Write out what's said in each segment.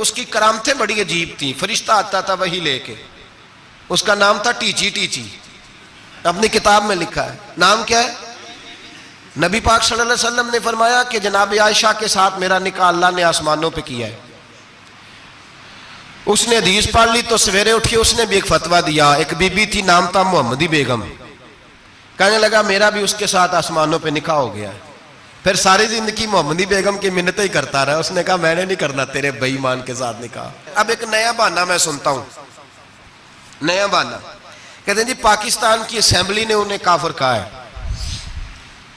उसकी करामतें बड़ी अजीब थी। फरिश्ता आता था वही लेके, उसका नाम था टीची टीची, अपनी किताब में लिखा है। नाम क्या है? नबी पाक सल्लल्लाहु अलैहि वसल्लम ने फरमाया कि जनाब आयशा के साथ मेरा निकाह अल्लाह ने आसमानों पे किया है। उसने हदीस पढ़ ली तो सवेरे उठी उसने भी एक फतवा दिया। एक बीबी थी, नाम था मोहम्मदी बेगम, कहने लगा मेरा भी उसके साथ आसमानों पे निकाह हो गया है। फिर सारी जिंदगी मोहम्मदी बेगम की मिन्नतें ही करता रहा। उसने कहा मैंने नहीं करना तेरे बेईमान के साथ निकाह। अब एक नया बहाना मैं सुनता हूं, नया बहाना, कहते हैं जी पाकिस्तान की असेंबली ने उन्हें काफिर कहा है।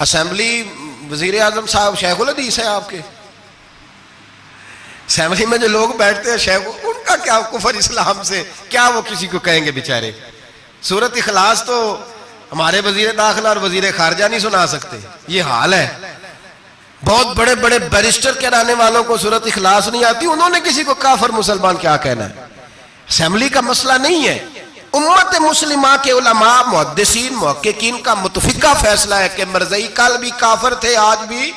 असेंबली वजीर आजम साहब शेखुल हदीस है आपके, असेंबली में जो लोग बैठते हैं शेख, उनका क्या कुफर इस्लाम से, क्या वो किसी को कहेंगे बेचारे। सूरत इखलास तो हमारे वजीर दाखिला और वजीर खारजा नहीं सुना सकते, ये हाल है। बहुत बड़े बड़े बैरिस्टर कहलाने वालों को सूरत इखलास नहीं आती, उन्होंने किसी को काफिर मुसलमान क्या कहना है। असेंबली का मसला नहीं है, उम्मत मुस्लिमा के उलमा मुहद्दिसीन मुहक्किकीन का मुतफिका फैसला है कि मरज़ई कल भी काफिर थे, आज भी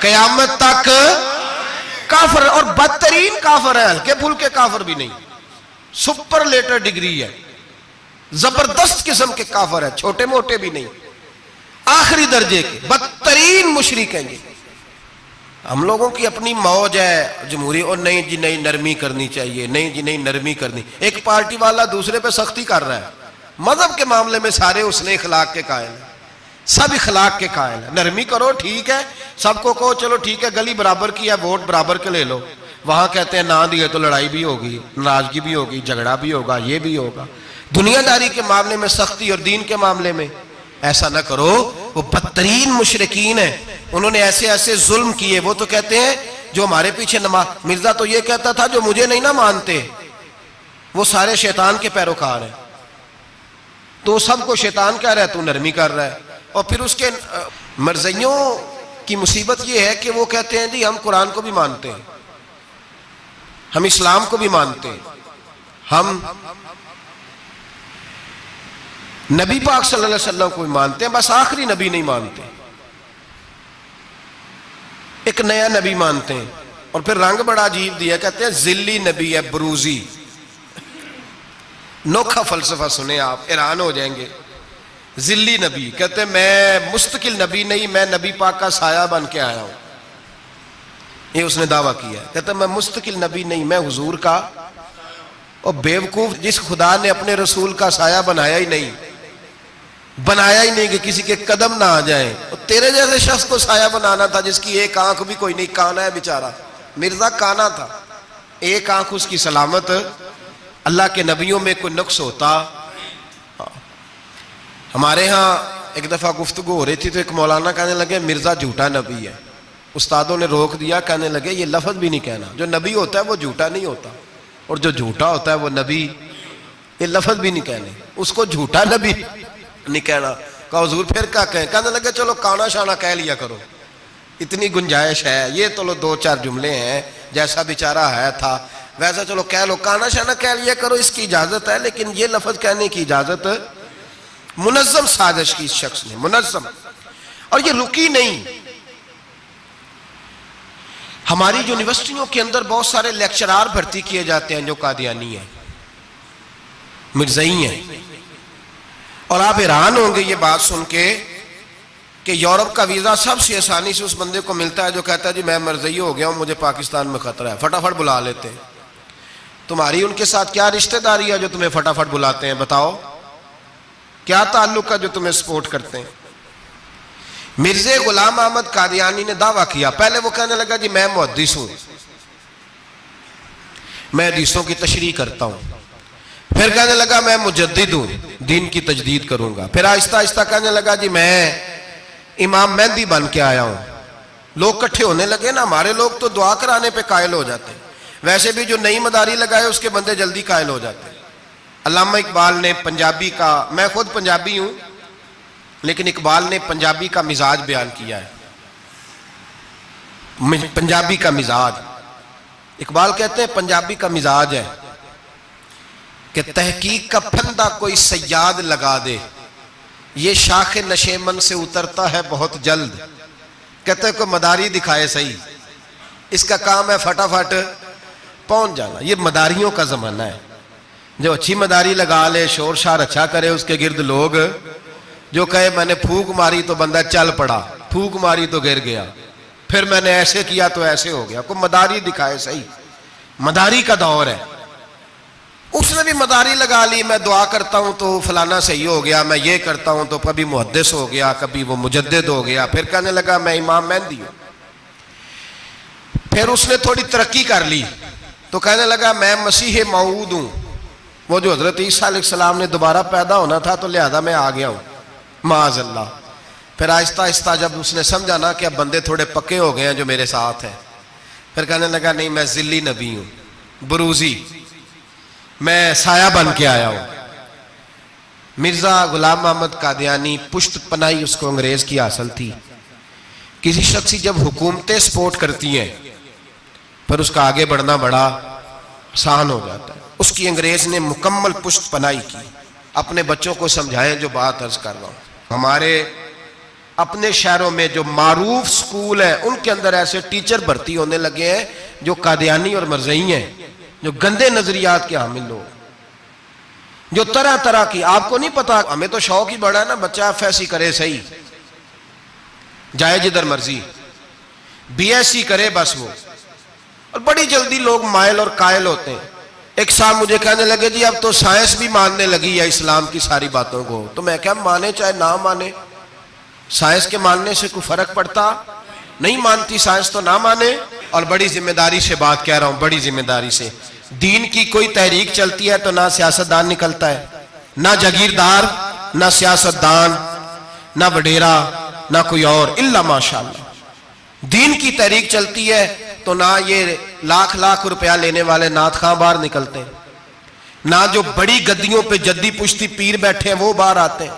कयामत तक काफिर, और बदतरीन काफिर है, हल्के फुल्के काफिर भी नहीं, सुपरलेटर डिग्री है, जबरदस्त किस्म के काफिर है, छोटे मोटे भी नहीं, आखिरी दर्जे के बदतरीन मुशरिक हैं। हम लोगों की अपनी मौज है जमहूरी, और नहीं जी नहीं नरमी करनी चाहिए, नहीं जी नहीं नरमी करनी। एक पार्टी वाला दूसरे पे सख्ती कर रहा है, मजहब के मामले में सारे उसने इखलाक के कायल है, सब इखलाक के कायल है। नरमी करो ठीक है, सबको कहो चलो ठीक है गली बराबर की है, वोट बराबर के ले लो। वहां कहते हैं ना दिए तो लड़ाई भी होगी, नाराजगी भी होगी, झगड़ा भी होगा, ये भी होगा। दुनियादारी के मामले में सख्ती और दीन के मामले में ऐसा ना करो। वो बदतरीन मुशरिकीन है, उन्होंने ऐसे ऐसे जुल्म किए। वो तो कहते हैं जो हमारे पीछे नमाज, मिर्जा तो ये कहता था जो मुझे नहीं ना मानते वो सारे शैतान के पैरोकार हैं, तो सबको शैतान कह रहा है, तू नरमी कर रहा है। और फिर उसके मर्जियों की मुसीबत ये है कि वो कहते हैं जी हम कुरान को भी मानते हैं, हम इस्लाम को भी मानते हैं, हम नबी पाक सल्लल्लाहु अलैहि वसल्लम को भी मानते हैं, बस आखिरी नबी नहीं मानते, एक नया नबी मानते हैं। और फिर रंग बड़ा अजीब दिया, कहते हैं जिल्ली नबी है, बरूजी। नोखा फलसफा सुने आप, हैरान हो जाएंगे। जिल्ली नबी, कहते हैं मैं मुस्तकिल नबी नहीं, मैं नबी पाक का साया बन के आया हूं, ये उसने दावा किया। कहते हैं मैं मुस्तकिल नबी नहीं, मैं हुजूर का। और बेवकूफ, जिस खुदा ने अपने रसूल का साया बनाया ही नहीं, बनाया ही नहीं कि किसी के कदम ना आ जाए, और तेरे जैसे शख्स को साया बनाना था जिसकी एक आंख भी कोई नहीं, काना है बेचारा, मिर्जा काना था, एक आंख उसकी सलामत। अल्लाह के नबियों में कोई नुक्स होता। हमारे यहाँ एक दफा गुफ्तगू हो रही थी तो एक मौलाना कहने लगे मिर्जा झूठा नबी है। उस्तादों ने रोक दिया, कहने लगे ये लफ्ज भी नहीं कहना, जो नबी होता है वो झूठा नहीं होता, और जो झूठा होता है वो नबी, ये लफ्ज भी नहीं कहने, उसको झूठा नबी नहीं कहना। कहा हुजूर फिर क्या कहें? कहने लगे चलो काना शाना कह लिया करो, इतनी गुंजाइश है, ये तो लो दो चार जुमले हैं, जैसा बेचारा है था वैसा चलो कह लो, काना शाना कह लिया करो, इसकी इजाजत है, लेकिन ये लफ्ज कहने की इजाजत मुनज्जम साजिश की इस शख्स ने, मुनज्जम। और ये रुकी नहीं, हमारी यूनिवर्सिटियों के अंदर बहुत सारे लेक्चरार भर्ती किए जाते हैं जो कादियानी है, मिर्ज़ई हैं। और आप हैरान होंगे ये बात सुन के कि यूरोप का वीजा सबसे आसानी से उस बंदे को मिलता है जो कहता है जी मैं मरज़ई हो गया हूं, मुझे पाकिस्तान में खतरा है, फटाफट बुला लेते हैं। तुम्हारी उनके साथ क्या रिश्तेदारी है जो तुम्हें फटाफट बुलाते हैं? बताओ क्या ताल्लुक है जो तुम्हें सपोर्ट करते हैं? मिर्जे गुलाम अहमद कादियानी ने दावा किया, पहले वो कहने लगा जी मैं मुहद्दिस हूं, मैं हदीसों की तशरीह करता हूं। फिर कहने लगा मैं मुजद्दिद हूं, दीन की तजदीद करूंगा। फिर आहिस्ता आहिस्ता कहने लगा जी मैं इमाम मेहंदी बन के आया हूं। लोग इकट्ठे होने लगे ना, हमारे लोग तो दुआ कराने पे कायल हो जाते, वैसे भी जो नई मदारी लगाए उसके बंदे जल्दी कायल हो जाते। अल्लामा इकबाल ने पंजाबी का, मैं खुद पंजाबी हूं लेकिन इकबाल ने पंजाबी का मिजाज बयान किया है, पंजाबी का मिजाज। इकबाल कहते हैं पंजाबी का मिजाज है कि तहकीक का फंदा कोई सयाद लगा दे, ये शाख नशेमन से उतरता है बहुत जल्द। कहते हैं कोई मदारी दिखाए सही, इसका काम है फटाफट पहुंच जाना। ये मदारियों का जमाना है। जो अच्छी मदारी लगा ले, शोर शार अच्छा करे, उसके गिर्द लोग, जो कहे मैंने फूंक मारी तो बंदा चल पड़ा, फूंक मारी तो गिर गया, फिर मैंने ऐसे किया तो ऐसे हो गया, कोई मदारी दिखाए सही। मदारी का दौर है। उसने भी मदारी लगा ली, मैं दुआ करता हूं तो फलाना सही हो गया, मैं ये करता हूं तो कभी मुहद्दिस हो गया, कभी वो मुजद्दिद हो गया, फिर कहने लगा मैं इमाम मेहंदी हूं। फिर उसने थोड़ी तरक्की कर ली तो कहने लगा मैं मसीह मऊद हूं, वो जो हजरत ईसा अलैहिस्सलाम ने दोबारा पैदा होना था तो लिहाजा मैं आ गया हूं, माअज़ल्लाह। फिर आहिस्ता आहिस्ता जब उसने समझा ना कि अब बंदे थोड़े पक्के हो गए हैं जो मेरे साथ हैं, फिर कहने लगा नहीं मैं जिल्ली नबी हूं, बुरूजी, मैं साया बन के आया हूं। मिर्जा गुलाम मोहम्मद कादियानी पुश्त पनाही उसको अंग्रेज की हासिल थी। किसी शख्स जब हुकूमतें सपोर्ट करती हैं पर उसका आगे बढ़ना बड़ा आसान हो जाता है। उसकी अंग्रेज ने मुकम्मल पुश्त पनाही की। अपने बच्चों को समझाएं जो बात अर्ज कर रहा हूं। हमारे अपने शहरों में जो मारूफ स्कूल है उनके अंदर ऐसे टीचर भर्ती होने लगे हैं जो कादियानी और मरज़ई हैं, जो गंदे नजरियात के हामिल लोग, जो तरह तरह की, आपको नहीं पता, हमें तो शौक ही बड़ा है ना, बच्चा एफएससी करे सही, जाए जिधर मर्जी, बीएससी करे बस वो, और बड़ी जल्दी लोग माइल और कायल होते हैं। एक साहब मुझे कहने लगे जी अब तो साइंस भी मानने लगी है इस्लाम की सारी बातों को। तो मैं क्या, माने चाहे ना माने, साइंस के मानने से कोई फर्क पड़ता नहीं, मानती साइंस तो ना माने। और बड़ी जिम्मेदारी से बात कह रहा हूं, बड़ी जिम्मेदारी से, दीन की कोई तहरीक चलती है तो ना सियासतदान निकलता है, ना जागीरदार, ना सियासतदान, ना वडेरा, ना कोई और, इल्ला माशाअल्लाह। दीन की तहरीक चलती है तो ना ये लाख लाख रुपया लेने वाले नाथ खां बाहर निकलते हैं, ना जो बड़ी गद्दियों पे जद्दी पुश्ती पीर बैठे हैं वो बाहर आते हैं,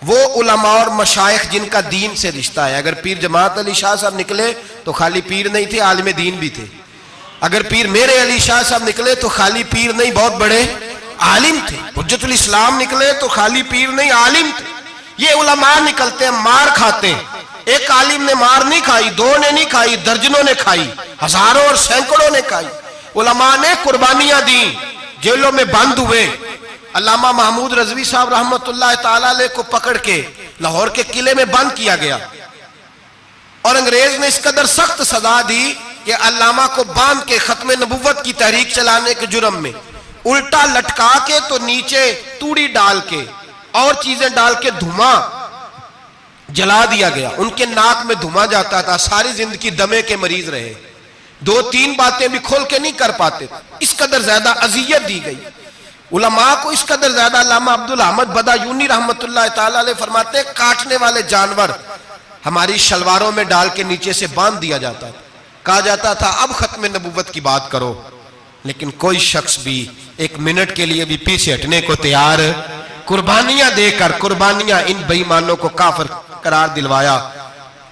वो उलमा और मशाइख जिनका दीन से रिश्ता है। अगर पीर जमात अली शाह साहब निकले तो खाली पीर नहीं थे, आलिम दीन भी थे। अगर पीर मेरे अली शाह साहब निकले तो खाली पीर नहीं, बहुत बड़े आलिम थे। हुज्जतुल इस्लाम निकले तो खाली पीर नहीं, आलिम थे। ये उलमा निकलते हैं, मार खाते हैं। एक आलिम ने मार नहीं खाई, दो ने नहीं खाई, दर्जनों ने खाई, हजारों और सैकड़ों ने खाई। उलमा ने कुर्बानियां दी, जेलों में बंद हुए। अल्लामा महमूद रजवी साहब रहमतुल्लाह ताला अलैह को पकड़ के लाहौर के किले में बंद किया गया और अंग्रेज ने इस कदर सख्त सजा दी कि अल्लामा को बांध के खत्म नबुव्वत की तहरीक चलाने के जुर्म में उल्टा लटका के तो नीचे तूड़ी डाल के और चीजें डाल के धुआं जला दिया गया। उनके नाक में धुआं जाता था, सारी जिंदगी दमे के मरीज रहे, दो तीन बातें भी खोल के नहीं कर पाते। इस कदर ज्यादा अजियत दी गई उलमा को, इस कदर ज्यादा। अल्लामा अब्दुल अहमद बदायूनी रहमतुल्लाह ताला अलैह फरमाते हैं काटने वाले जानवर हमारी शलवारों में डाल के नीचे से बांध दिया जाता था। कहा जाता था अब खत्म नबुव्वत की बात करो, लेकिन कोई शख्स भी एक मिनट के लिए भी पीछे हटने को तैयार, कुर्बानियां देकर, कुर्बानियां इन बेईमानों को काफिर करार दिलवाया।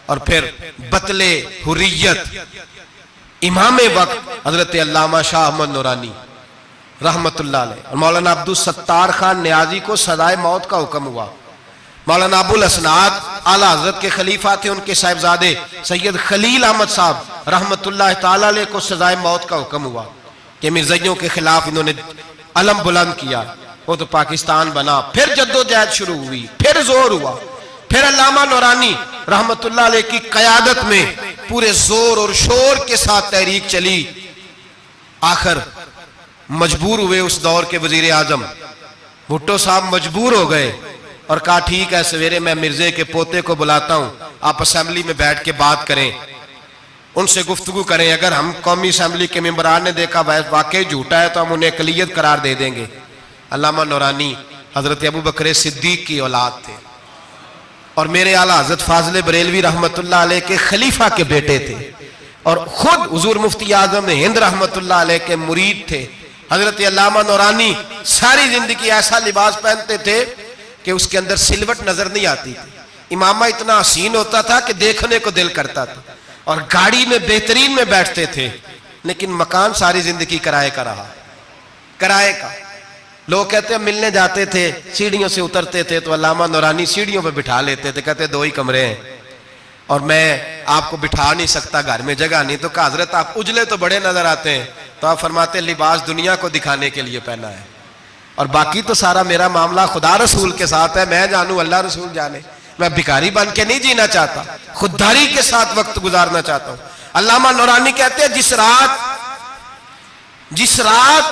और फिर बतले हुर्रियत इमाम वक्त हजरत अल्लामा शाह अहमद नूरानी रहमतुल्लाह अलैह और मौलाना अब्दुल सत्तार खान न्याजी को सजाए मौत का हुक्म हुआ। मौलाना अबुल असनाद आला हजरत के खलीफा थे, उनके साहिबजादे सैयद खलील अहमद साहब रहमतुल्लाह ताला अलैह को सजाए मौत का हुक्म हुआ कि मिर्ज़इयों के खिलाफ इन्होंने अलम बुलंद किया। वो तो पाकिस्तान बना, फिर जद्दोजहद शुरू हुई, फिर जोर हुआ, फिर अल्लामा नूरानी रहमतुल्लाह अलैह की क़यादत में पूरे जोर और शोर के साथ तहरीक चली। आखिर मजबूर हुए उस दौर के वजीर आजम भुट्टो साहब मजबूर हो गए और कहा ठीक है सवेरे मैं मिर्जे के पोते को बुलाता हूं, आप असेंबली में बैठ के बात करें, उनसे गुफ्तगू करें। अगर हम कौमी असेंबली के मेंबरान ने देखा वाकई झूठा है तो हम उन्हें अकलियत करार दे देंगे। अल्लामा नूरानी हजरत अबू बकर सिद्दीक की औलाद थे और मेरे आला हजरत फाजिल बरेलवी रहमतुल्लाह अलैह के खलीफा के बेटे थे और खुद हुजूर मुफ्ती आजम हिंद रहमतुल्लाह अलैह के मुरीद थे। हजरत अल्लामा नूरानी सारी जिंदगी ऐसा लिबास पहनते थे कि उसके अंदर सिलवट नजर नहीं आती थी। इमामा इतना हसीन होता था कि देखने को दिल करता था और गाड़ी में बेहतरीन में बैठते थे, लेकिन मकान सारी जिंदगी किराए का रहा, किराए का। लोग कहते हैं मिलने जाते थे, सीढ़ियों से उतरते थे तो अल्लामा नूरानी सीढ़ियों पे बिठा लेते थे, कहते दो ही कमरे हैं और मैं आपको बिठा नहीं सकता, घर में जगह नहीं। तो कहा हजरत आप उजले तो बड़े नजर आते हैं, तो आप फरमाते लिबास दुनिया को दिखाने के लिए पहना है और बाकी तो सारा मेरा मामला खुदा रसूल के साथ है। मैं जानूं, अल्लाह रसूल जाने। मैं भिखारी बन के नहीं जीना चाहता, खुददारी के साथ वक्त गुजारना चाहता हूं। अल्लामा नूरानी कहते हैं जिस रात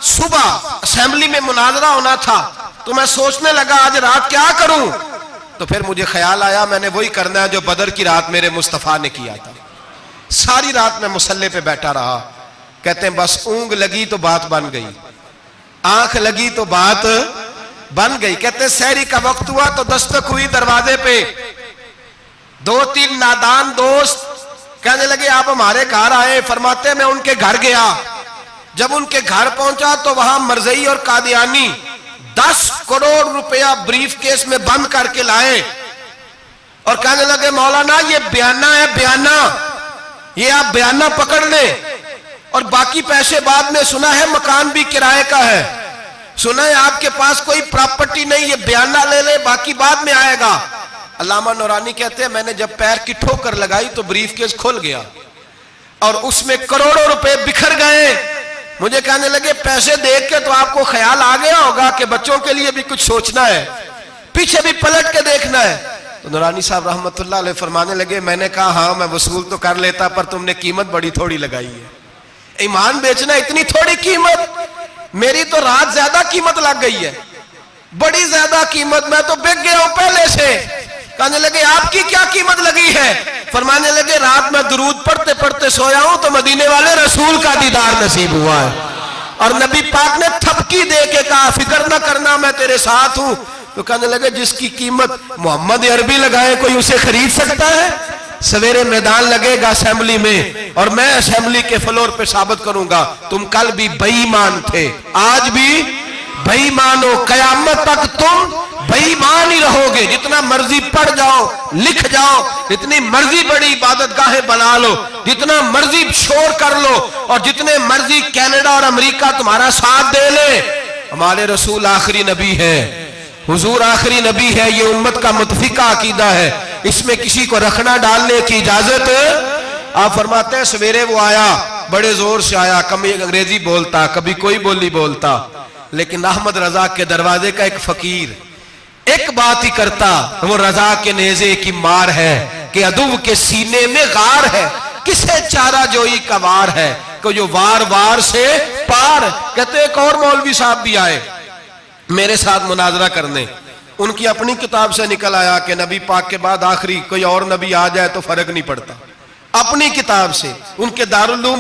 सुबह असेंबली में मुनाजरा होना था तो मैं सोचने लगा आज रात क्या करूं, तो फिर मुझे ख्याल आया मैंने वही करना है जो बदर की रात मेरे मुस्तफा ने किया था। सारी रात मैं मुसल्ले पे बैठा रहा। कहते हैं बस ऊंग लगी तो बात बन गई, आंख लगी तो बात बन गई। कहते हैं सहरी का वक्त हुआ तो दस्तक हुई दरवाजे पे। 2-3 नादान दोस्त कहने लगे आप हमारे घर आए। फरमाते मैं उनके घर गया। जब उनके घर पहुंचा तो वहां मरज़ई और कादियानी 10 करोड़ रुपया ब्रीफ केस में बंद करके लाए और कहने लगे मौलाना ये बयाना है, बयाना, ये आप बयाना पकड़ लें और बाकी पैसे बाद में। सुना है मकान भी किराए का है, सुना है आपके पास कोई प्रॉपर्टी नहीं, ये बयाना ले ले, बाकी बाद में आएगा। अल्लामा नूरानी कहते हैं मैंने जब पैर की ठोकर लगाई तो ब्रीफ केस खुल गया और उसमें करोड़ों रुपए बिखर गए। मुझे कहने लगे पैसे देख के तो आपको ख्याल आ गया होगा कि बच्चों के लिए भी कुछ सोचना है, पीछे भी पलट के देखना है। तो नूरानी साहब रहमतुल्लाह अलैह फरमाने लगे मैंने कहा हाँ मैं वसूल तो कर लेता पर तुमने कीमत बड़ी थोड़ी लगाई है। ईमान बेचना इतनी थोड़ी कीमत, मेरी तो रात ज्यादा कीमत लग गई है, बड़ी ज्यादा कीमत, मैं तो बिक गया हूं पहले से। कहने लगे आपकी क्या कीमत लगी है? फरमाने लगे रात में दुरूद पढ़ते पढ़ते सोया हूं तो मदीने वाले रसूल का दीदार नसीब हुआ है और नबी पाक ने थपकी दे के कहा फिक्र न करना मैं तेरे साथ हूं। तो कहने लगे जिसकी कीमत मोहम्मद अरबी लगाए कोई उसे खरीद सकता है? सवेरे मैदान लगेगा असेंबली में और मैं असेंबली के फ्लोर पे साबित करूंगा तुम कल भी बेईमान थे, आज भी बेईमान हो, कयामत तक तुम बेईमान ही रहोगे। जितना मर्जी पढ़ जाओ, लिख जाओ, जितनी मर्जी बड़ी इबादत गाहें बना लो, जितना मर्जी शोर कर लो और जितने मर्जी कनाडा और अमेरिका तुम्हारा साथ दे ले, हमारे रसूल आखिरी नबी है, हुजूर आखिरी नबी है। ये उम्मत का मुतफिका अकीदा है, इसमें किसी को रखना डालने की इजाजत। आप फरमाते हैं सवेरे वो आया, बड़े जोर से आया, कभी अंग्रेजी बोलता कभी कोई बोली बोलता, लेकिन अहमद रजा के दरवाजे का एक फकीर एक बात ही करता, वो रजा के नेजे की मार है कि अदुव के सीने में गार है, किसे चारा जोई का वार है कि जो वार वार से पार। कहते एक और मौलवी साहब भी आए मेरे साथ मुनाजरा करने, उनकी अपनी किताब से निकल आया कि नबी पाक के बाद आखिरी कोई और नबी आ जाए तो फर्क नहीं पड़ता। अपनी किताब से, उनके दारुल उलूम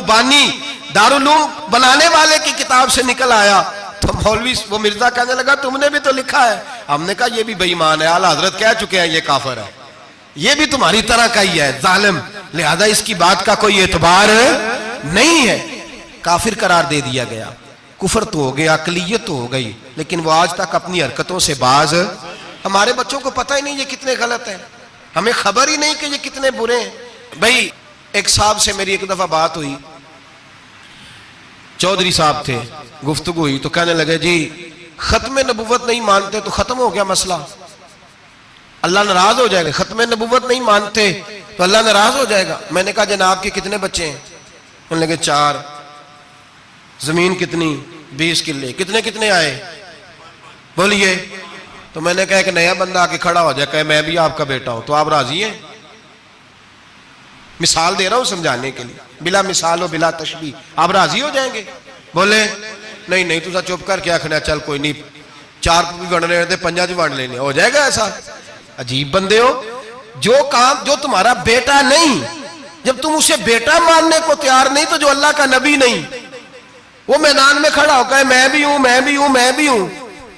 बनाने वाले की किताब से निकल आया। तो मौलवी वो मिर्जा कहने लगा तुमने भी तो लिखा है। हमने कहा ये भी बेईमान है, आला हजरत कह चुके हैं ये काफिर है, ये भी तुम्हारी तरह का ही है जालिम, लिहाजा इसकी बात का कोई एतबार नहीं है। काफिर करार दे दिया गया, कुफर तो हो गया, अकलियत तो हो गई, लेकिन वो आज तक अपनी हरकतों से बाज। हमारे बच्चों को पता ही नहीं ये कितने गलत है, हमें खबर ही नहीं कि ये कितने बुरे हैं। भाई एक साहब से मेरी एक दफा बात हुई, चौधरी साहब थे, गुफ्तगू हुई तो कहने लगे जी खत्म नबुव्वत नहीं मानते तो खत्म हो गया मसला, अल्लाह नाराज हो जाएगा। खत्म नबुव्वत नहीं मानते तो अल्लाह नाराज हो जाएगा। मैंने कहा जनाब के कितने बच्चे हैं? कहने लगे 4। जमीन कितनी? 20 किले। कितने कितने आए बोलिए? तो मैंने कहा एक नया बंदा आके खड़ा हो जाए, कहे मैं भी आपका बेटा हूं, तो आप राजी हैं? मिसाल दे रहा हूं समझाने के लिए, बिला मिसाल हो बिला तशबीह, आप राजी हो जाएंगे? बोले नहीं नहीं तुझा चुप कर क्या आखना, चल कोई नहीं 4 भी वंड लेने 5 वंड लेने, हो जाएगा ऐसा। अजीब बंदे हो, जो काम जो तुम्हारा बेटा नहीं, जब तुम उसे बेटा मानने को तैयार नहीं तो जो अल्लाह का नबी नहीं, वो मैदान में खड़ा होकर मैं भी हूं मैं भी हूं मैं भी हूं,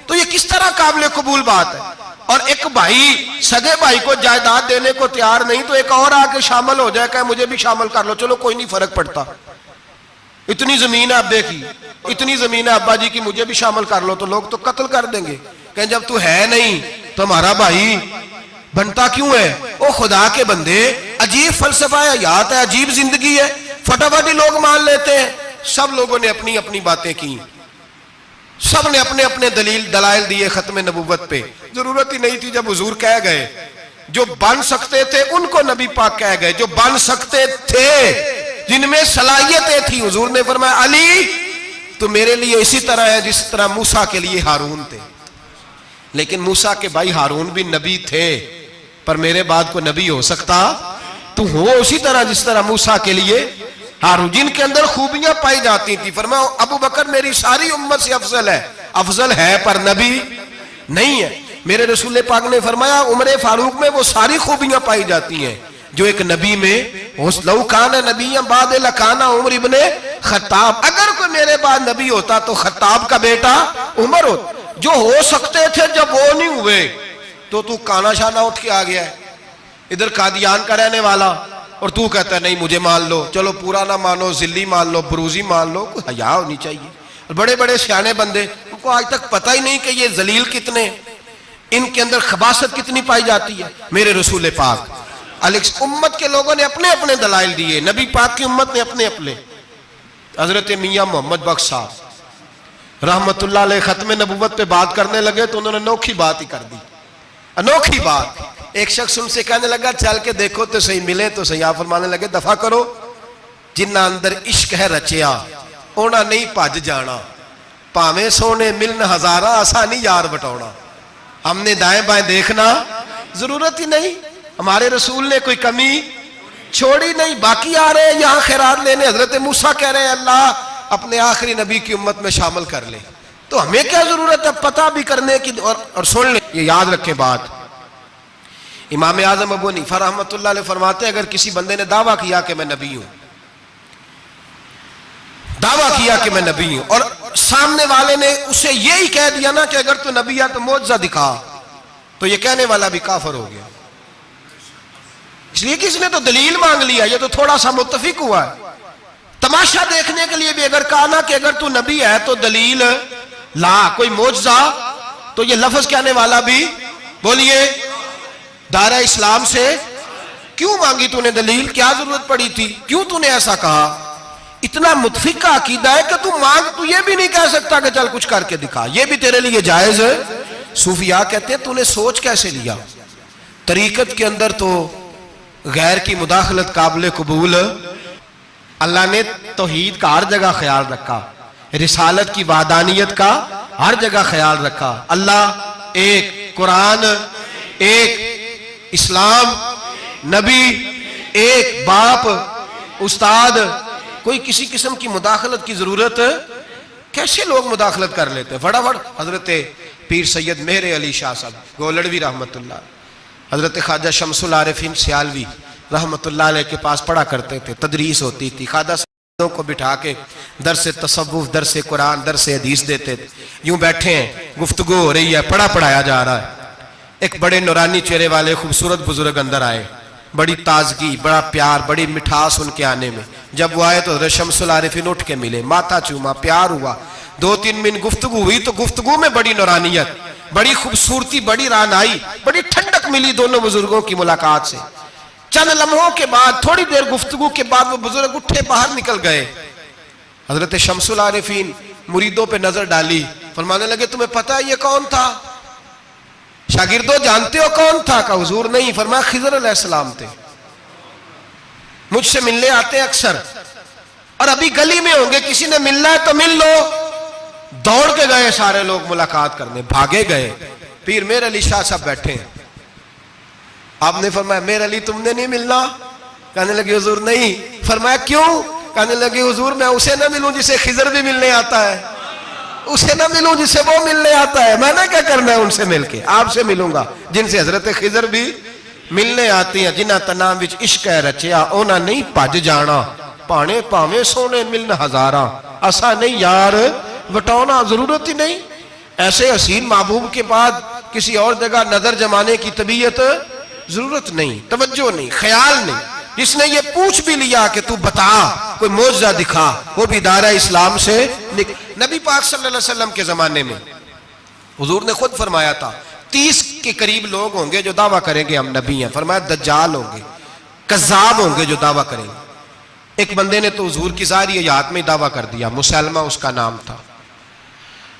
तो ये किस तरह काबिल कबूल बात है। और एक भाई सगे भाई को जायदाद देने को तैयार नहीं तो एक और आके शामिल हो जाए, कहे मुझे भी शामिल कर लो, चलो कोई नहीं फर्क पड़ता, इतनी जमीन है अब्बे की, इतनी जमीन है अब्बा जी की, मुझे भी शामिल कर लो, तो लोग तो कत्ल कर देंगे। कहें जब तू है नहीं तो हमारा भाई बनता क्यों है? ओ खुदा के बंदे, अजीब फलसफा है, हयात है, अजीब जिंदगी है, फटाफट लोग मान लेते हैं। सब लोगों ने अपनी अपनी बातें की, सब ने अपने अपने दलाइल दिए खत्म नबुव्वत पे। जरूरत ही नहीं थी, जब हुजूर कह गए जो बन सकते थे उनको नबी पाक कह गए, जो बन सकते थे जिनमें सलाहियतें थी। हुजूर ने फरमाया अली तो मेरे लिए इसी तरह है जिस तरह मूसा के लिए हारून थे। लेकिन मूसा के भाई हारून भी नबी थे, पर मेरे बाद को नबी हो सकता तू हो उसी तरह जिस तरह मूसा के लिए हारून, जिनके अंदर खूबियां पाई जाती थी। फरमाया अबू बकर मेरी सारी उम्मत से अफजल है पर नबी नहीं है। मेरे रसूल पाक ने फरमाया उमर फारूक में वो सारी खूबियां पाई जाती हैं जो एक नबी में हो। लौ काना नबी बाद लकाना उमर इब्ने खत्ताब, अगर कोई मेरे बाद नबी होता तो खत्ताब का बेटा उमर होता। जो हो सकते थे जब वो नहीं हुए तो तू काना शाना उठ के आ गया है, इधर कादियान का रहने वाला, और तू कहता है नहीं मुझे मान लो। चलो पूरा ना मानो, जिल्ली मान लो, बरूजी मान लो, कोई हया होनी चाहिए। और बड़े बड़े सियाने बंदे, उनको आज तक पता ही नहीं कि ये जलील कितने, इनके अंदर खबासत कितनी पाई जाती है। मेरे रसूल पाक उम्मत के लोगों ने अपने अपने दलाइल दिए, नबी पाक की उम्मत ने अपने अपने। हजरत मियां मोहम्मद बख्श साहब रहमतुल्लाह अलैह खत्म नबूवत पे बात करने लगे तो उन्होंने अनोखी बात ही कर दी, अनोखी बात। एक शख्स उनसे कहने लगा चल के देखो तो सही, मिले तो सही। आप फरमाने लगे दफा करो, जिन्ना अंदर इश्क है रचिया ओना नहीं भज जाना, भावे सोने मिलन हजारा असा नहीं यार बटौना। हमने दाएं बाएं देखना जरूरत ही नहीं, हमारे रसूल ने कोई कमी छोड़ी नहीं। बाकी आ रहे हैं यहां खैरात लेने, हजरत मूसा कह रहे हैं अल्लाह अपने आखिरी नबी की उम्मत में शामिल कर ले, तो हमें क्या जरूरत है पता भी करने की और सुन ले। ये याद रखें बात, इमाम आजम अबू हनीफा रहमतुल्लाह अलैह फरमाते हैं अगर किसी बंदे ने दावा किया कि मैं नबी हूं, दावा किया कि मैं नबी हूं, और सामने वाले ने उसे यही कह दिया ना कि अगर तू नबी है तो मौजज़ा दिखा, तो ये कहने वाला भी काफिर हो गया। इसलिए कि इसने तो दलील मांग लिया, ये तो थोड़ा सा मुत्तफिक हुआ है। तमाशा देखने के लिए भी अगर कहा ना कि अगर तू नबी है तो दलील ला, कोई मौजज़ा, तो ये लफ्ज कहने वाला भी बोलिए दायरा इस्लाम से क्यों मांगी तूने दलील, क्या जरूरत पड़ी थी, क्यों तूने ऐसा कहा। इतना मुतफिक का अकीदा है कि तू मांग, तू ये भी नहीं कह सकता कि चल कुछ करके दिखा, ये भी तेरे लिए जायज है। सूफिया कहते हैं तूने सोच कैसे लिया, तरीकत के अंदर तो गैर की मुदाखलत काबिल कबूल। अल्लाह ने तौहीद का हर जगह ख्याल रखा, रिसालत की वादानियत का हर जगह ख्याल रखा। अल्लाह एक, कुरान एक, इस्लाम, नबी एक, बाप, उस्ताद, कोई किसी किस्म की मुदाखलत की जरूरत, कैसे लोग मुदाखलत कर लेते हैं फटाफट। हजरत पीर सैयद मेहर अली शाह साहब गोलड़वी रहमतुल्लाह, हजरत ख्वाजा शमसुल आरिफीन सियालवी रहमतुल्लाह अलैह के पास पढ़ा करते थे, तदरीस होती थी। ख्वाजा को बिठा के दरसे तसव्वुफ, दरसे कुरान, दरसे हदीस देते थे। यूं बैठे हैं, गुफ्तगू हो रही है, पढ़ाया जा रहा है। एक बड़े नूरानी चेहरे वाले खूबसूरत बुजुर्ग अंदर आए, बड़ी ताजगी, बड़ा प्यार, बड़ी मिठास उनके आने में। जब वो आए तो हज़रत शमसुल आरिफीन उठ के मिले, माथा चूमा, प्यार हुआ, 2-3 मिनट गुफ्तगू हुई, तो गुफ्तगू में बड़ी नूरानियत, बड़ी खूबसूरती, बड़ी रानाई, बड़ी ठंडक मिली दोनों बुजुर्गों की मुलाकात से। चंद लम्हों के बाद, थोड़ी देर गुफ्तगू के बाद वो बुजुर्ग उठे बाहर निकल गए। हजरत शमसुल आरिफीन मुरीदों पे नजर डाली, फरमाने लगे तुम्हें पता है ये कौन था? शागिर्दों जानते हो कौन था? का हुजूर नहीं। फरमाया खिज़र अलैहिस्सलाम थे, मुझसे मिलने आते हैं अक्सर, और अभी गली में होंगे, किसी ने मिलना है तो मिल लो। दौड़ के गए सारे लोग मुलाकात करने, भागे गए। पीर मेहर अली शाह साहब बैठे हैं। आपने फरमाया मेहर अली तुमने नहीं मिलना? कहने लगे हुजूर नहीं। फरमाया क्यों? कहने लगे हुजूर मैं उसे ना मिलूं जिसे खिज़र भी मिलने आता है, उसे ना मिलूं जिससे वो मिलने आता है। मैंने क्या करना है उनसे मिलके? आपसे मिलूंगा जिनसे हजरत खिज़र भी मिलने आती है। जिन्हां तना विच इश्क है रचिया ओना नहीं भज जाना, भाणे भावे सोने मिलन हजारा असा नहीं यार वटौना। जरूरत ही नहीं, ऐसे हसीन महबूब के बाद किसी और जगह नजर जमाने की तबीयत जरूरत नहीं, तवज्जो नहीं, ख्याल नहीं। जिसने ये पूछ भी लिया कि तू बता, कोई मौजज़ा दिखा, वो भी दायरा इस्लाम से नबी पाक सल्लल्लाहु अलैहि वसल्लम के जमाने में हुजूर ने खुद फरमाया था 30 के करीब लोग होंगे जो दावा करेंगे हम नबी हैं। फरमाया दज्जाल होंगे, कज़्ज़ाब होंगे जो दावा करेंगे। एक बंदे ने तो हुजूर की ज़ाहिरी हयात में दावा कर दिया, मुसलमा उसका नाम था।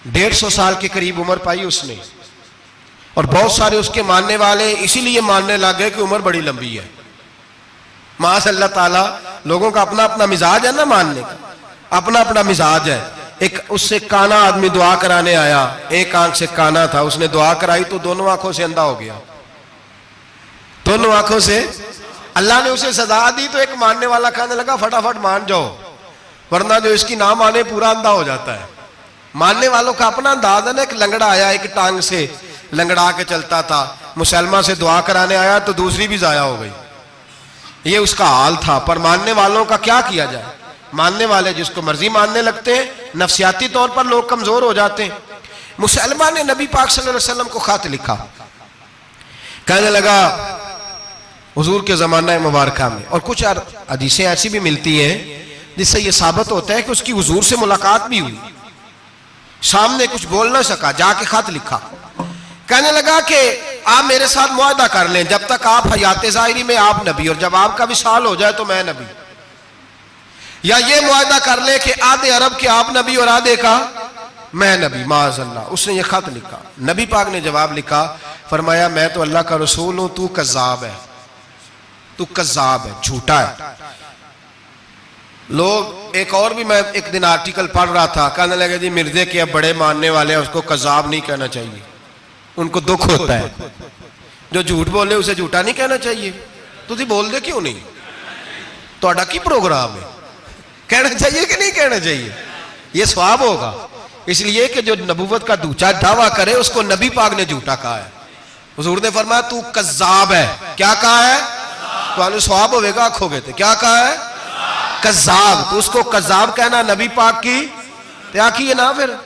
150 साल के करीब उम्र पाई उसने, और बहुत सारे उसके मानने वाले इसीलिए मानने लग गए कि उम्र बड़ी लंबी है। माशअल्लाह ताला लोगों का अपना अपना मिजाज है ना, मानने का अपना अपना मिजाज है। एक उससे काना आदमी दुआ कराने आया, एक आंख से काना था, उसने दुआ कराई तो दोनों आंखों से अंधा हो गया, दोनों आंखों से। अल्लाह ने उसे सजा दी तो एक मानने वाला कहने लगा फटाफट मान जाओ, वरना जो इसकी ना माने पूरा अंधा हो जाता है। मानने वालों का अपना अंदाज है ना। एक लंगड़ा आया, एक टांग से लंगड़ा के चलता था, मुसलमान से दुआ कराने आया तो दूसरी भी जाया हो गई, ये उसका हाल था। पर मानने वालों का क्या किया जाए, मानने वाले जिसको मर्जी मानने लगते हैं, नफ्सियाती तौर पर लोग कमजोर हो जाते हैं। मुसलमान ने नबी पाक सल्लल्लाहु अलैहि वसल्लम को खत लिखा, कहने लगा हुजूर के जमाना मुबारक में, और कुछ हदीसें ऐसी भी मिलती हैं जिससे यह साबित होता है कि उसकी हुजूर से मुलाकात भी हुई, सामने कुछ बोल ना सका, जाके खत लिखा। कहने लगा कि आप मेरे साथ मुआहदा कर लें, जब तक आप हयात ज़ाहिरी में आप नबी, और जब आपका विसाल हो जाए तो मैं नबी, या ये मुआहदा कर ले कि आधे अरब के आप नबी और आधे का मैं नबी। माज़अल्लाह, उसने ये खत लिखा। नबी पाक ने जवाब लिखा, फरमाया मैं तो अल्लाह का रसूल हूं, तू कज़्ज़ाब है, तू कज़्ज़ाब है, झूठा है। लोग एक और भी, मैं एक दिन आर्टिकल पढ़ रहा था, कहने लगे जी मिर्जे के अब बड़े मानने वाले हैं, उसको कज़्ज़ाब नहीं कहना चाहिए, उनको दुख होता है। जो झूठ बोले उसे झूठा नहीं कहना चाहिए। तुझे बोल दे क्यों नहीं, तो की प्रोग्राम है, कहना चाहिए कि नहीं कहना चाहिए, यह सवाब होगा। इसलिए कि जो नबूवत का दूसरा दावा करे उसको नबी पाक ने झूठा कहा है। हुजूर ने फरमाया तू कज़्ज़ाब है, क्या कहा है, तो सवाब होगा, आखोगे तो क्या कहा है, कज़्ज़ाब। तो उसको कज़्ज़ाब कहना नबी पाक की त्या की है ना, फिर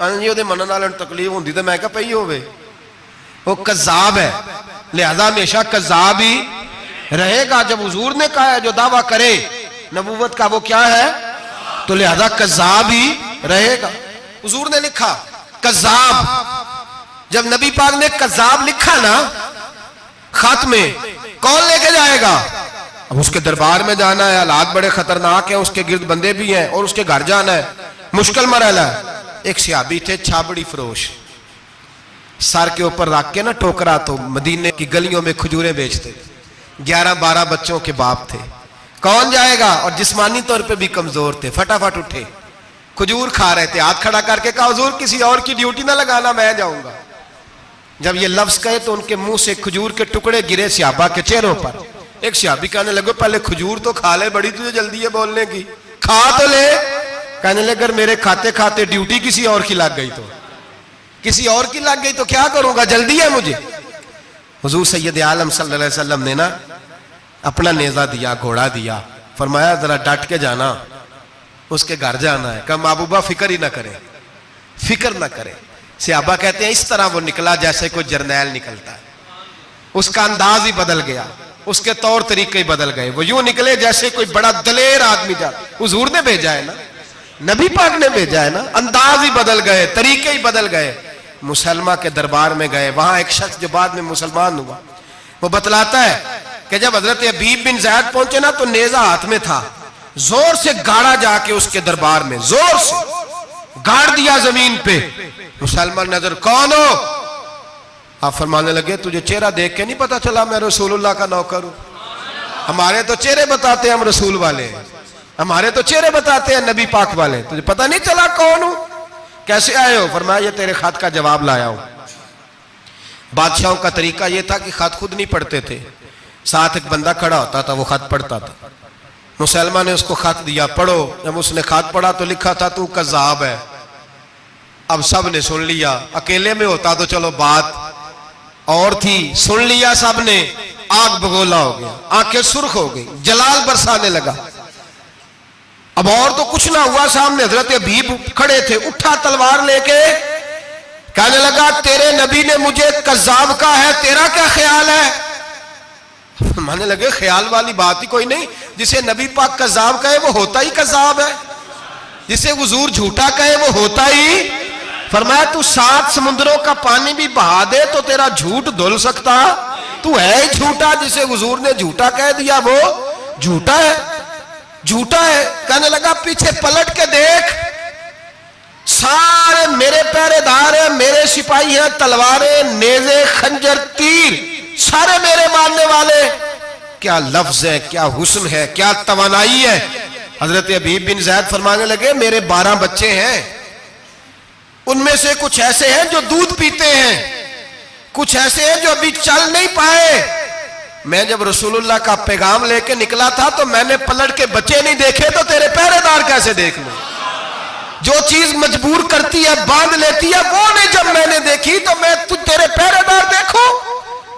जी मनन वाले तकलीफ होंगी तो मैं क्या पई होवे, वो कज़्ज़ाब है, लिहाजा हमेशा कज़्ज़ाब ही रहेगा। जब हुजूर ने कहा है जो दावा करे नबूवत का वो क्या है, तो लिहाजा कज़्ज़ाब ही रहेगा। हुजूर ने लिखा कज़्ज़ाब, जब नबी पाक ने कज़्ज़ाब लिखा ना खत में, कौन लेके जाएगा, अब उसके दरबार में जाना है, हालात बड़े खतरनाक है, उसके गिर्द बंदे भी हैं, और उसके घर जाना है, मुश्किल मरहला है। एक सहाबी थे छाबड़ी फरोश, सर के ऊपर रख के ना टोकरा, तो मदीने की गलियों में खजूरें बेचते, 11-12 बच्चों के बाप थे। कौन जाएगा, और जिस्मानी तौर पे भी कमजोर थे, फटाफट उठे, खजूर खा रहे थे, हाथ खड़ा करके कहा हुजूर किसी और की ड्यूटी ना लगाना, मैं जाऊंगा। जब ये लफ्ज कहे तो उनके मुंह से खजूर के टुकड़े गिरे सहाबा के चेहरों पर। एक सहाबी कहने लगे पहले खजूर तो खा ले, बड़ी तुझे जल्दी है बोलने की, खा तो ले। कहने लगे अगर मेरे खाते खाते ड्यूटी किसी और की लग गई, तो किसी और की लग गई तो क्या करूंगा, जल्दी है मुझे। हुजूर सैयद आलम सल्लल्लाहु अलैहि वसल्लम ने ना अपना नेजा दिया, घोड़ा दिया, फरमाया जरा डट के जाना, उसके घर जाना है। कहा महबूबा फिक्र ही ना करे, फिक्र ना करे। सहाबा कहते हैं इस तरह वो निकला जैसे कोई जर्नैल निकलता है, उसका अंदाज ही बदल गया, उसके तौर तरीके ही बदल गए, वो यूं निकले जैसे कोई बड़ा दलेर आदमी जा। हुजूर ने भेजा है ना, नबी पाक ने भेजा है ना, अंदाज ही बदल गए, तरीके ही बदल गए। मुसलमान के दरबार में गए, वहां एक शख्स जो बाद में मुसलमान हुआ, वो बतलाता है कि जब हजरत हबीब बिन ज़ैद पहुंचे ना तो नेजा हाथ में था, जोर से गाड़ा जाके उसके दरबार में, जोर से गाड़ दिया जमीन पे। मुसलमान नजर, कौन हो? आप फरमाने लगे तुझे चेहरा देख के नहीं पता चला मैं रसूलुल्लाह का नौकर हूं? हमारे तो चेहरे बताते हैं हम रसूल वाले, हमारे तो चेहरे बताते हैं नबी पाक वाले, तुझे पता नहीं चला कौन हूं, कैसे आए हो? फरमाया ये तेरे खत का जवाब लाया हूं। बादशाहों का तरीका यह था कि खत खुद नहीं पढ़ते थे, साथ एक बंदा खड़ा होता था, वो खत पढ़ता था। मुसलमान ने उसको खत दिया, पढ़ो। जब उसने खत पढ़ा तो लिखा था तू कज़्ज़ाब है। अब सब ने सुन लिया, अकेले में होता तो चलो बात और थी, सुन लिया सब ने, आग बगोला हो गया, आंखें सुर्ख हो गई, जलाल बरसाने लगा। अब और तो कुछ ना हुआ, सामने हजरत हबीब खड़े थे, उठा तलवार लेके कहने लगा तेरे नबी ने मुझे कज़्ज़ाब कहा है, तेरा क्या ख्याल है? मानने लगे ख्याल वाली बात ही कोई नहीं, जिसे नबी पाक कज़्ज़ाब कहे वो होता ही कज़्ज़ाब है, जिसे हुजूर झूठा कहे वो होता ही। फरमाया तू 7 समुद्रों का पानी भी बहा दे तो तेरा झूठ धुल सकता, तू है ही झूठा, जिसे हुजूर ने झूठा कह दिया वो झूठा है, झूठा है। कहने लगा पीछे पलट के देख, सारे मेरे पहरेदार हैं, मेरे सिपाही हैं, तलवारें, नेज़े, खंजर, तीर, सारे मेरे मानने वाले। क्या लफ्ज है, क्या हुस्न है, क्या तवानाई है। हजरत हबीब बिन ज़ैद फरमाने लगे मेरे 12 बच्चे हैं, उनमें से कुछ ऐसे हैं जो दूध पीते हैं, कुछ ऐसे हैं जो अभी चल नहीं पाए। मैं जब रसूलुल्लाह का पैगाम लेके निकला था तो मैंने पलट के बच्चे नहीं देखे, तो तेरे पहरेदार कैसे देख लूं। जो चीज मजबूर करती है, बांध लेती है, वो नहीं जब मैंने देखी तो मैं तेरे पहरेदार देखूं।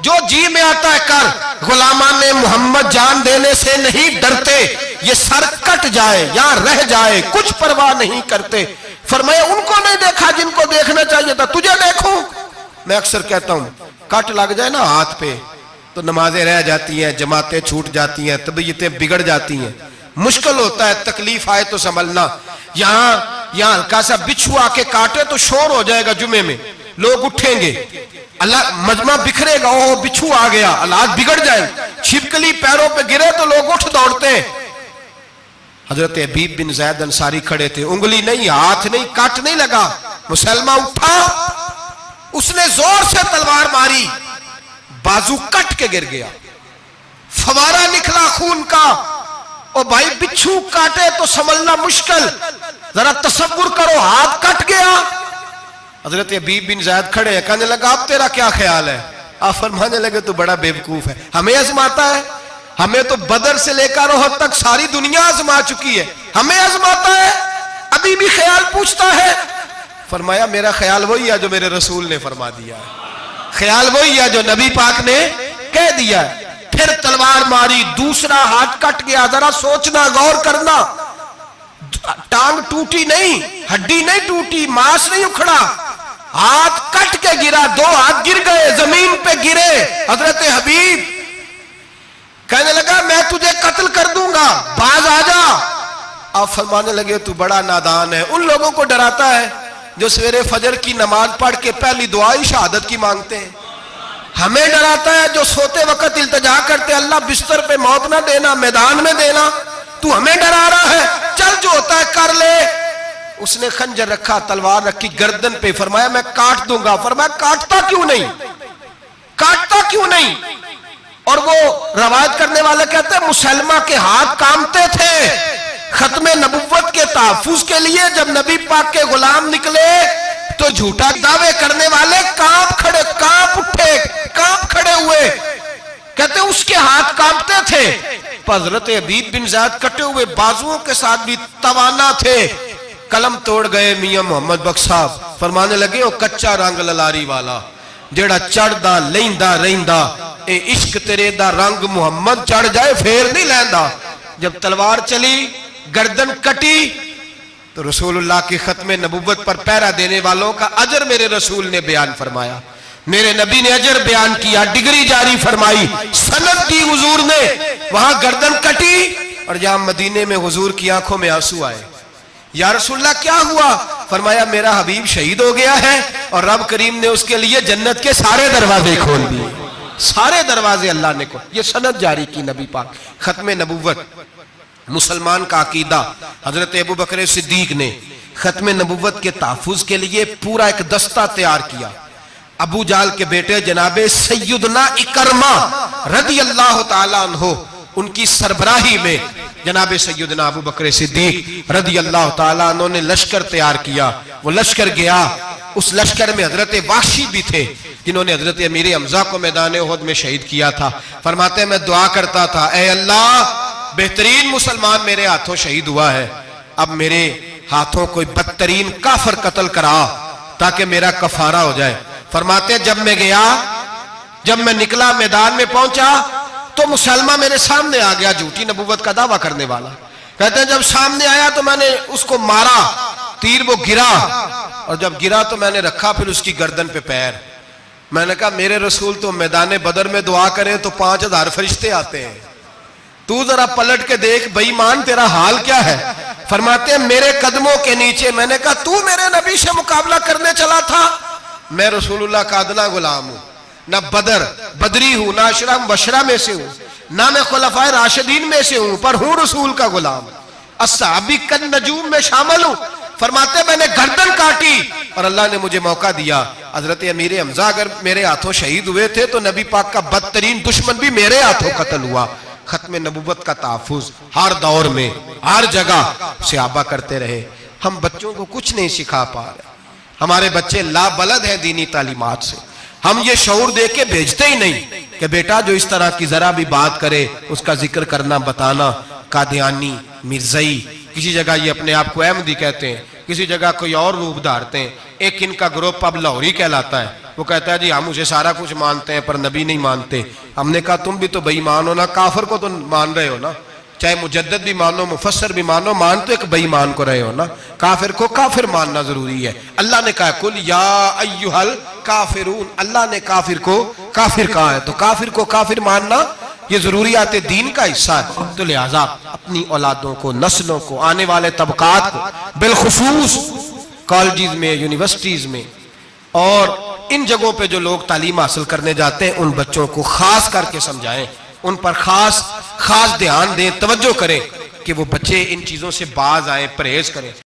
जो जी में आता है कर, गुलामान ने मोहम्मद जान देने से नहीं डरते, ये सर कट जाए या रह जाए कुछ परवाह नहीं करते। फरमाया उनको नहीं देखा जिनको देखना चाहिए था, तुझे देखूं। मैं अक्सर कहता हूं कट लग जाए ना हाथ पे तो नमाजें रह जाती हैं, जमातें छूट जाती हैं, तबीयतें बिगड़ जाती हैं, मुश्किल होता है, तकलीफ आए तो संभलना। यहाँ हल्का सा बिच्छू आके काटे तो शोर हो जाएगा, जुमे में लोग उठेंगे, अल्लाह मजमा बिखरेगा, ओ बिच्छू आ गया, हालात बिगड़ जाए। छिपकली पैरों पे गिरे तो लोग उठ दौड़ते हैं। हजरत हबीब बिन ज़ैद अंसारी खड़े थे, उंगली नहीं, हाथ नहीं, काट नहीं लगा। मुसलमान उठा, उसने जोर से तलवार मारी, बाजू कट के गिर गया, फवारा निकला खून का। ओ भाई बिच्छू काटे तो संभलना मुश्किल, जरा तसव्वुर करो हाथ कट गया। हजरत हबीब बिन ज़ैद खड़े हैं, कहने लगा अब तेरा क्या ख्याल है। आप फरमाने लगे तू बड़ा बेवकूफ है, हमें आजमाता है, हमें तो बदर से लेकर ओहद तक सारी दुनिया आजमा चुकी है, हमें आजमाता है, अभी भी ख्याल पूछता है। फरमाया मेरा ख्याल वही है जो मेरे रसूल ने फरमा दिया है, ख्याल वही है जो नबी पाक ने कह दिया है। फिर तलवार मारी, दूसरा हाथ कट गया। जरा सोचना, गौर करना, टांग टूटी नहीं, हड्डी नहीं टूटी, मांस नहीं उखड़ा, हाथ कट के गिरा, 2 हाथ गिर गए, जमीन पे गिरे। हजरत हबीब कहने लगा मैं तुझे कत्ल कर दूंगा, बाज आ जा। आप फरमाने लगे तू बड़ा नादान है। उन लोगों को डराता है जो सवेरे फजर की नमाज पढ़ के पहली दुआ ही शहादत की मांगते हैं। हमें डराता है जो सोते वक्त इल्तिजा करते अल्लाह बिस्तर पे मौत ना देना, मैदान में देना। तू हमें डरा रहा है, चल जो होता है कर ले। उसने खंजर रखा, तलवार रखी गर्दन पे, फरमाया मैं काट दूंगा। फरमाया काटता क्यों नहीं, काटता क्यों नहीं। और वो रवायत करने वाले कहते हैं मुसलमा के हाथ कांपते थे खत्मे नबुव्वत के तहफ्फुज के लिए। जब नबी पाक के गुलाम निकले तो झूठा दावे करने वाले कांप उठे, कांप खड़े हुए। कहते उसके हाथ कांपते थे। हजरत हबीब बिन ज़ैद कटे हुए बाजुओं के साथ भी तवाना थे। कलम तोड़ गए मियां मोहम्मद बख्श साहब, फरमाने लगे ओ कच्चा रंग ललारी वाला जेड़ा चढ़दा लेंदा रहिंदा, ए इश्क तेरे दा रंग मुहम्मद चढ़ जाए फेर नहीं लैंदा। जब तलवार चली, गर्दन कटी, तो रसूलुल्लाह की खत्मे नबुव्वत पर पहरा देने वालों का अजर मेरे रसूल ने बयान फरमाया, मेरे नबी ने अजर बयान किया, डिग्री जारी फरमाई, सनद दी हुजूर ने। वहां गर्दन कटी और जहां मदीने में हुजूर की आंखों में आंसू आए। या रसूलल्लाह क्या हुआ। फरमाया मेरा हबीब शहीद हो गया है और रब करीम ने उसके लिए जन्नत के सारे दरवाजे खोल दिए, सारे दरवाजे अल्लाह ने खोल। ये सनद जारी की नबी पाक, खत्मे नबुव्वत। मुसलमान का अकीदा हजरत अबू बकर सिद्दीक ने खत्मे नबुव्वत के तहफ्फुज के लिए पूरा एक दस्ता तैयार किया। अबू जाल के बेटे जनाबे सैयदना इकरमा रदी अल्लाह ताला अन्हो, उनकी सरबराही में जनाबे सैयदना अबू बकर सिद्दीक रदी अल्लाह ताला अन्हो ने लश्कर तैयार किया। वो लश्कर गया, उस लश्कर में हजरत वाशी भी थे जिन्होंने हजरत अमीर हमजा को मैदान उहद में शहीद किया था। फरमाते मैं दुआ करता था, ऐ अल्लाह बेहतरीन मुसलमान मेरे हाथों शहीद हुआ है, अब मेरे हाथों कोई बदतरीन काफर कत्ल करा ताकि मेरा कफारा हो जाए। फरमाते जब मैं गया, जब मैं निकला, मैदान में पहुंचा तो मुसलमान मेरे सामने आ गया, झूठी नबुव्वत का दावा करने वाला। कहते हैं जब सामने आया तो मैंने उसको मारा, तीर वो गिरा, और जब गिरा तो मैंने रखा फिर उसकी गर्दन पे पैर। मैंने कहा मेरे रसूल तो मैदान बदर में दुआ करे तो 5000 फरिश्ते आते हैं, तू जरा पलट के देख बेईमान तेरा हाल क्या है। फरमाते हैं मेरे कदमों के नीचे। मैंने कहा तू मेरे नबी से मुकाबला करने चला था। मैं रसूलुल्लाह का अदना गुलाम हूं, ना बदरी हूं, ना अशरम बशरा में से हूं, ना मैं खुलफाए राशिदीन में से हूं, पर हूं रसूल का गुलाम, अस्हाबी कन नजूम में शामिल हूं। फरमाते मैंने गर्दन काटी और अल्लाह ने मुझे मौका दिया। हजरत अमीर हमजा अगर मेरे हाथों शहीद हुए थे तो नबी पाक का बदतरीन दुश्मन भी मेरे हाथों कत्ल हुआ। खत्म नबुव्वत का तहफ़्फ़ुज़ हर दौर में हर जगह सहाबा करते रहे। हम बच्चों को कुछ नहीं सिखा पा रहे, हमारे बच्चे लाबलद हैं दीनी तालीमात से। हम ये शऊर दे के भेजते ही नहीं कि बेटा जो इस तरह की जरा भी बात करे उसका जिक्र करना बताना। कादियानी, मिर्जई, किसी जगह ये अपने आप को अहमदी कहते हैं, किसी जगह कोई और रूप धारते हैं। एक इनका ग्रुप अब लाहौरी कहलाता है, वो कहता है जी हम उसे सारा कुछ मानते हैं पर नबी नहीं मानते। हमने कहा तुम भी तो बेईमान हो ना, काफिर को तो मान रहे हो ना, चाहे मुजद्दिद भी मानो मुफस्सिर भी मानो, मान तो एक बेईमान को रहे हो ना। काफिर को काफिर मानना जरूरी है। अल्लाह ने कहा कुल या अय्युहल काफिरून, अल्लाह ने काफिर को काफिर कहा है, तो काफिर को काफिर मानना ये जरूरियात दीन का हिस्सा है। तो लिहाजा अपनी औलादों को, नस्लों को, आने वाले तबकात को, बिलखुसूस कॉलेज में, यूनिवर्सिटीज में और इन जगहों पे जो लोग तालीम हासिल करने जाते हैं, उन बच्चों को खास करके समझाएं, उन पर खास ध्यान दें, तवज्जो करें कि वो बच्चे इन चीजों से बाज आए, परहेज करें।